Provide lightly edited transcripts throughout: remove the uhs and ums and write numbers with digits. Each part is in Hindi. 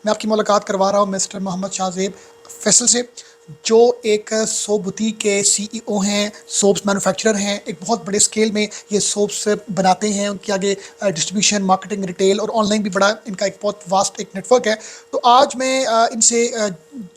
मैं आपकी मुलाकात करवा रहा हूँ मिस्टर मोहम्मद शाहज़ेब फैसल से, जो एक सोप बुटीक के सीईओ हैं, सोप्स मैन्युफैक्चरर हैं। एक बहुत बड़े स्केल में ये सोप्स बनाते हैं। उनके आगे डिस्ट्रीब्यूशन, मार्केटिंग, रिटेल और ऑनलाइन भी बड़ा इनका एक बहुत वास्ट एक नेटवर्क है। तो आज मैं इनसे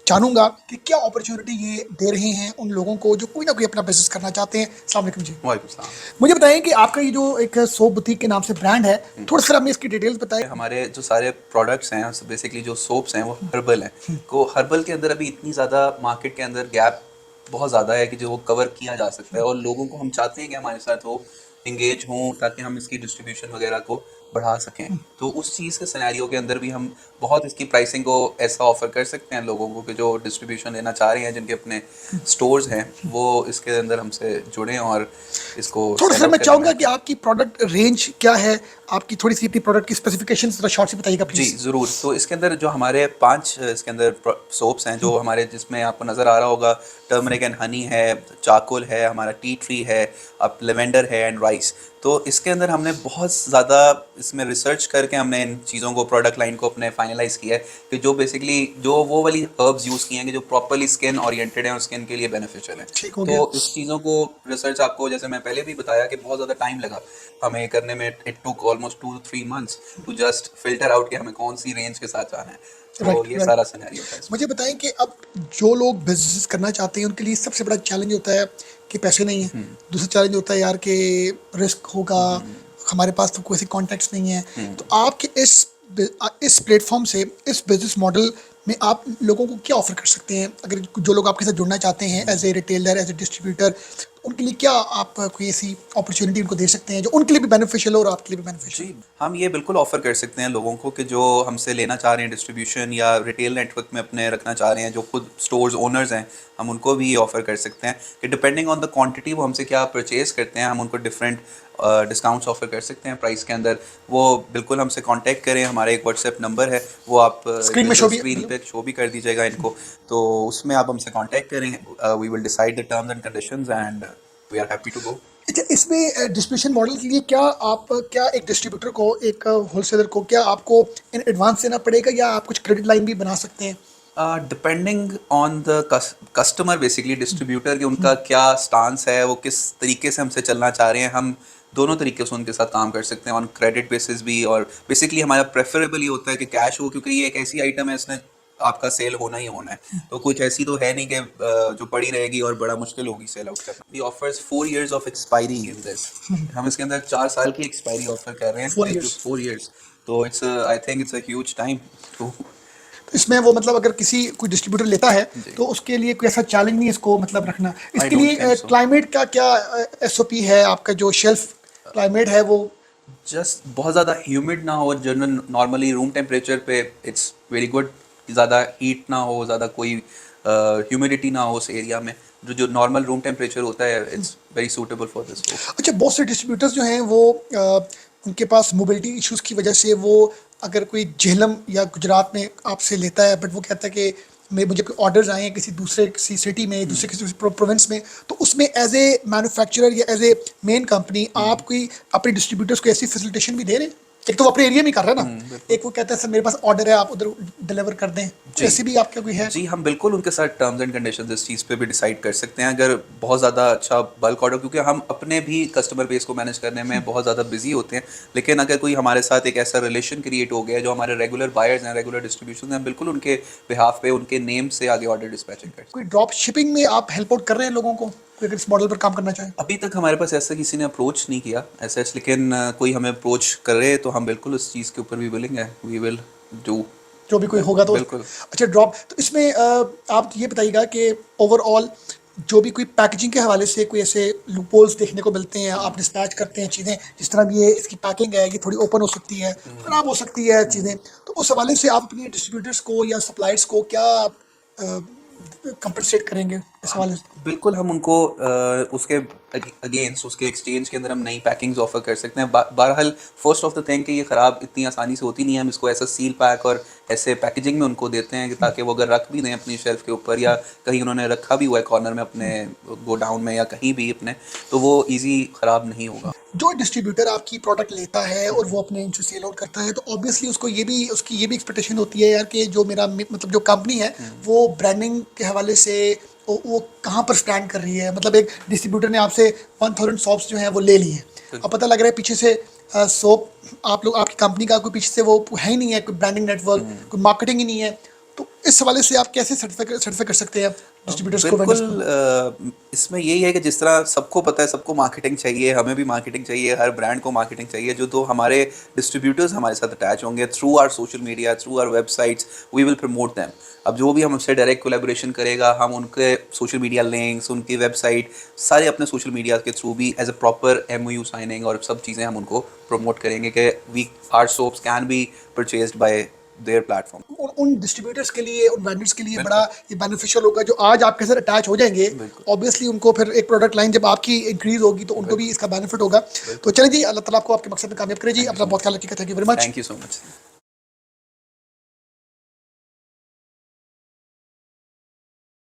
जानूंगा कि क्या अपॉर्चुनिटी ये दे रहे हैं उन लोगों को जो कोई ना कोई अपना बिजनेस करना चाहते हैं। अस्सलाम वालेकुम जी। वालेकुम सलाम। मुझे बताएं कि आपका ये जो एक सोप बुटीक के नाम से ब्रांड है, थोड़ा सा हमें इसकी डिटेल्स बताएं। हमारे जो सारे प्रोडक्ट्स हैं, बेसिकली जो सोप्स हैं वो हर्बल हैं। को हर्बल के अंदर अभी इतनी ज़्यादा मार्केट के अंदर गैप बहुत ज़्यादा है कि जो वो कवर किया जा सकता है, और लोगों को हम चाहते हैं कि हमारे साथ वो इंगेज हों ताकि हम इसकी डिस्ट्रीब्यूशन वगैरह को बढ़ा सकें। तो उस चीज़ के सिनेरियो के अंदर भी हम बहुत इसकी प्राइसिंग को ऐसा ऑफर कर सकते हैं लोगों को कि जो डिस्ट्रीब्यूशन लेना चाह रहे हैं, जिनके अपने स्टोर्स हैं, वो इसके अंदर हमसे जुड़ें और इसको थोड़ा सेल सा आउट मैं करने चाहूंगा में। कि आपकी प्रोडक्ट रेंज क्या है, आपकी थोड़ी सी अपनी प्रोडक्ट की स्पेसिफिकेशन जरा शॉर्ट से बताइएगा जी प्लीज। ज़रूर। तो इसके अंदर जो हमारे 5 इसके अंदर सोप्स हैं, जो हमारे, जिसमें आपको नज़र आ रहा होगा, टर्मरिक एंड हनी है, चारकोल है, हमारा टी ट्री है, अब लेवेंडर है एंड राइस। तो इसके अंदर हमने बहुत ज़्यादा इसमें रिसर्च करके हमने इन चीज़ों को, प्रोडक्ट लाइन को अपने फाइनलाइज़ किया है कि जो बेसिकली जो वो वाली हर्ब्स यूज़ किए हैं कि जो प्रॉपरली स्किन ओरिएंटेड हैं और स्किन के लिए बेनिफिशियल हैं। ठीक हो तो गया। इस चीज़ों को रिसर्च, आपको जैसे मैं पहले भी बताया कि बहुत ज़्यादा टाइम लगा हमें करने में। It took almost 2 to 3 months to just filter out कि हमें कौन सी रेंज के साथ जाना है। तो राइट ये राइट। सारा सिनेरियो था इसमें। मुझे बताएं कि अब जो लोग बिजनेस करना चाहते हैं उनके लिए सबसे बड़ा चैलेंज होता है कि पैसे नहीं है। दूसरा चैलेंज होता है यार कि रिस्क होगा, हमारे पास तो कोई ऐसे कॉन्टैक्ट्स नहीं है। तो आपके इस प्लेटफॉर्म से, इस बिजनेस मॉडल में आप लोगों को क्या ऑफर कर सकते हैं? अगर जो लोग आपके साथ जुड़ना चाहते हैं as a retailer, as a distributor, उनके लिए क्या आप कोई ऐसी अपॉर्चुनिटी उनको दे सकते हैं जो उनके लिए भी बेनिफिशियल हो और आपके लिए भी बेनिफिशियल जी, हम ये बिल्कुल ऑफ़र कर सकते हैं लोगों को कि जो हमसे लेना चाह रहे हैं डिस्ट्रीब्यूशन या रिटेल नेटवर्क में अपने रखना चाह रहे हैं, जो खुद स्टोर्स ओनर्स हैं, हम उनको भी ये ऑफ़र कर सकते हैं कि डिपेंडिंग ऑन द क्वांटिटी वो हमसे क्या परचेज़ करते हैं, हम उनको डिफरेंट डिस्काउंट्स ऑफ़र कर सकते हैं प्राइस के अंदर। वो बिल्कुल हमसे कांटेक्ट करें, हमारा एक व्हाट्सएप नंबर है, वो आप स्क्रीन में शो भी स्क्रीन पे शो भी कर दीजिएगा इनको। तो उसमें आप हमसे कांटेक्ट करें, we will decide the terms and conditions and we are happy to go. अच्छा, इसमें डिस्ट्रीब्यूशन मॉडल के लिए क्या एक डिस्ट्रीब्यूटर को, एक होलसेलर को, क्या आपको इन एडवांस देना पड़ेगा या आप कुछ क्रेडिट लाइन भी बना सकते हैं? Depending on the customer, basically distributor की उनका क्या स्टांस है, वो किस तरीके से हमसे चलना चाह रहे हैं, हम दोनों तरीके से उनके साथ काम कर सकते हैं, ऑन क्रेडिट बेसिस भी। और बेसिकली हमारा प्रेफरेबल ये होता है कि कैश हो, क्योंकि ये एक ऐसी आइटम है, इसने आपका सेल होना ही होना है। तो कुछ ऐसी तो है नहीं कि जो पड़ी रहेगी और बड़ा मुश्किल होगी सेल आउट करना। We offers 4 years of expiry in this. हम इसके अंदर 4 साल की एक्सपायरी ऑफर कर रहे हैं, 4 years। 4 years। तो it's, I think it's a huge time to. तो इसमें वो मतलब अगर किसी कोई डिस्ट्रीब्यूटर लेता है जी, तो उसके लिए कोई ऐसा चैलेंज नहीं है इसको मतलब रखना। आई इसके डोंट लिए थिंक सो। क्लाइमेट का क्या एसओपी है? आपका जो शेल्फ क्लाइमेट है वो जस्ट बहुत ज़्यादा ह्यूमिड ना हो, जनरल नॉर्मली रूम टेम्परेचर पे इट्स वेरी गुड। ज़्यादा हीट ना हो, ज़्यादा कोई ह्यूमिडिटी ना हो उस एरिया में। जो जो नॉर्मल रूम टेम्परेचर होता है, it's very suitable for this. अच्छा, बहुत से डिस्ट्रीब्यूटर्स जो हैं वो उनके पास मोबिलिटी इश्यूज की वजह से वो अगर कोई झेलम या गुजरात में आपसे लेता है, बट वो कहता है कि मुझे कोई ऑर्डर्स आए हैं किसी दूसरे किसी सिटी में, दूसरे किसी प्रोविंस में, तो उसमें एज ए मैन्युफैक्चरर या एज ए मेन कंपनी आप कोई अपने डिस्ट्रीब्यूटर्स को ऐसी फैसिलिटेशन भी दे रहे हैं? एक तो वो अपने एरिया में कर रहा है ना, बिल्कुल। एक वो कहता है सर मेरे पास ऑर्डर है, आप उधर डिलीवर कर दें, तो जी ऐसी भी आपका कोई है? जी, हम बिल्कुल उनके साथ टर्म्स एंड कंडीशंस इस चीज़ पे भी डिसाइड कर सकते हैं, अगर बहुत ज़्यादा अच्छा बल्क ऑर्डर, क्योंकि हम अपने भी कस्टमर बेस को मैनेज करने में बहुत ज़्यादा बिजी होते हैं। लेकिन अगर कोई हमारे साथ एक ऐसा रिलेशन क्रिएट हो गया है, जो हमारे रेगुलर बायर्स हैं, रेगुलर डिस्ट्रीब्यूशन हैं, हम बिल्कुल उनके बिहाफ पे उनके नेम से आगे ऑर्डर डिस्पैचिंग कर सकते कोई ड्रॉप शिपिंग में आप हेल्प आउट कर रहे हैं लोगों को, कोई अगर इस मॉडल पर काम करना चाहे? हैं। अभी तक हमारे पास ऐसा किसी ने अप्रोच नहीं किया ऐसा, लेकिन कोई हमें अप्रोच करे तो हम बिल्कुल उस चीज़ के ऊपर भी विलिंग है, वी विल डू। जो भी कोई होगा तो बिल्कुल। अच्छा, ड्रॉप तो इसमें आप ये बताइएगा कि ओवरऑल जो भी कोई पैकेजिंग के हवाले से कोई ऐसे लूपहोल्स देखने को मिलते हैं, आप डिस्पैच करते हैं चीज़ें, जिस तरह भी ये इसकी पैकिंग है, ये थोड़ी ओपन हो सकती है, खराब हो सकती है चीज़ें, तो उस हवाले से आप अपने डिस्ट्रीब्यूटर्स को या सप्लायर्स को क्या कंपनसेट करेंगे इस हम हवाले से? बिल्कुल, हम उनको उसके अगेंस्ट, उसके एक्सचेंज के अंदर हम नई पैकिंग्स ऑफर कर सकते हैं। बहरहाल फर्स्ट ऑफ द थिंग कि ये ख़राब इतनी आसानी से होती नहीं है, हम इसको ऐसा सील पैक और ऐसे पैकेजिंग में उनको देते हैं कि ताकि वो अगर रख भी दें अपनी शेल्फ के ऊपर, या कहीं उन्होंने रखा भी हुआ है कॉर्नर में अपने गोडाउन में या कहीं भी अपने, तो वो ईजी ख़राब नहीं होगा। जो डिस्ट्रीब्यूटर आपकी प्रोडक्ट लेता है और वो अपने इनसे सेल आउट करता है, तो ऑब्वियसली उसको ये भी उसकी ये भी एक्सपेक्टेशन होती है यार कि जो मेरा मतलब जो कंपनी है वो ब्रांडिंग के हवाले से वो कहाँ पर स्टैंड कर रही है। मतलब एक डिस्ट्रीब्यूटर ने आपसे 1000 शॉप्स जो हैं वो ले ली हैं, अब पता लग रहा है पीछे से सोप आप लोग आपकी कंपनी का कोई पीछे से वो है ही नहीं है, कोई ब्रांडिंग नेटवर्क, कोई मार्केटिंग ही नहीं है, तो इस हवाले से आप कैसे सर्टिफाई कर सकते हैं डिस्ट्रीब्यूटर्स को, वेंडर्स को? बिल्कुल इसमें यही है कि जिस तरह सबको पता है सबको मार्केटिंग चाहिए, हमें भी मार्केटिंग चाहिए, हर ब्रांड को मार्केटिंग चाहिए, जो तो हमारे डिस्ट्रीब्यूटर्स हमारे साथ अटैच होंगे through our social media, through our websites, we will promote them. अब जो भी हमसे डायरेक्ट कोलैबोरेशन करेगा, हम उनके सोशल मीडिया लिंक्स, उनकी वेबसाइट सारे अपने सोशल मीडिया के थ्रू भी as a proper MOU signing और सब चीज़ें हम उनको प्रमोट करेंगे कि we our soaps can be purchased by their platform. उन डिस्ट्रीब्यूटर्स के लिए, उन वेंडर्स के लिए बड़ा ये बेनिफिशियल होगा जो आज आपके साथ अटैच हो जाएंगे। ऑब्वियसली उनको फिर एक प्रोडक्ट लाइन जब आपकी इंक्रीज होगी तो उनको भी इसका बेनिफिट होगा। तो चलिए जी, अल्लाह ताला आपको आपके मकसद में कामयाब करे जी। अपना बहुत ख्याल रखिएगा। Thank you very much. Thank you so much.